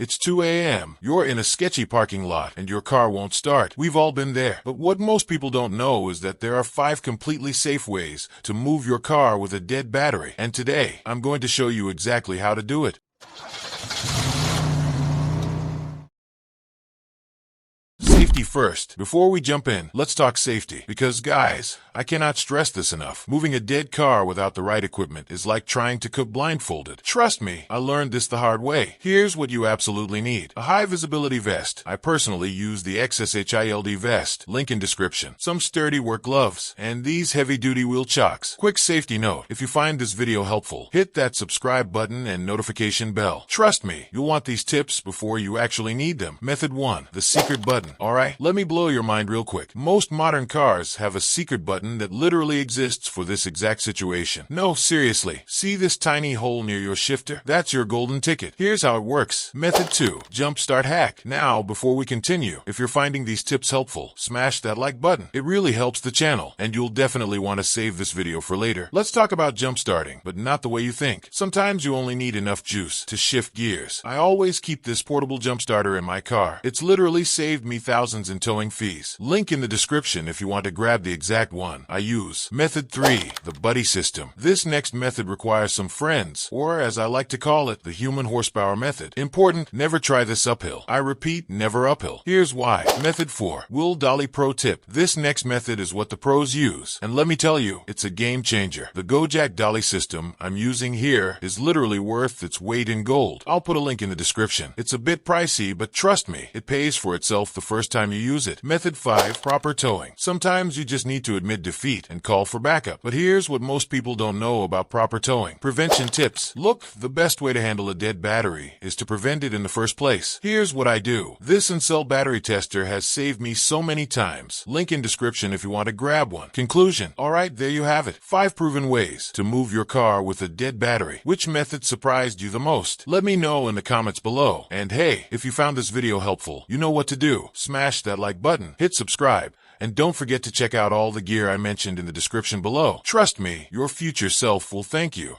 It's 2 a.m. You're in a sketchy parking lot and your car won't start. We've all been there. But what most people don't know is that there are 5 completely safe ways to move your car with a dead battery. And today, I'm going to show you exactly how to do it. Safety first. Before we jump in, let's talk safety. Because guys, I cannot stress this enough. Moving a dead car without the right equipment is like trying to cook blindfolded. Trust me, I learned this the hard way. Here's what you absolutely need. A high visibility vest. I personally use the XSHILD vest. Link in description. Some sturdy work gloves. And these heavy duty wheel chocks. Quick safety note. If you find this video helpful, hit that subscribe button and notification bell. Trust me, you'll want these tips before you actually need them. Method 1. The secret button. Alright, let me blow your mind real quick. Most modern cars have a secret button that literally exists for this exact situation. No, seriously. See this tiny hole near your shifter? That's your golden ticket. Here's how it works. Method 2. Jumpstart hack. Now, before we continue, if you're finding these tips helpful, smash that like button. It really helps the channel, and you'll definitely want to save this video for later. Let's talk about jumpstarting, but not the way you think. Sometimes you only need enough juice to shift gears. I always keep this portable jumpstarter in my car. It's literally saved me thousands in towing fees. Link in the description if you want to grab the exact one I use. Method 3. The buddy system. This next method requires some friends, or as I like to call it, the human horsepower method. Important, never try this uphill. I repeat, never uphill. Here's why. Method 4. Dolly Pro Tip. This next method is what the pros use, and let me tell you, it's a game changer. The GoJack Dolly system I'm using here is literally worth its weight in gold. I'll put a link in the description. It's a bit pricey, but trust me, it pays for itself the first time you use it. Method 5. Proper towing. Sometimes you just need to admit defeat and call for backup. But here's what most people don't know about proper towing. Prevention tips. Look, the best way to handle a dead battery is to prevent it in the first place. Here's what I do. This Cell battery tester has saved me so many times. Link in description if you want to grab one. Conclusion. Alright, there you have it. 5 proven ways to move your car with a dead battery. Which method surprised you the most? Let me know in the comments below. And hey, if you found this video helpful, you know what to do. Smash that like button, hit subscribe, and don't forget to check out all the gear I mentioned in the description below. Trust me, your future self will thank you.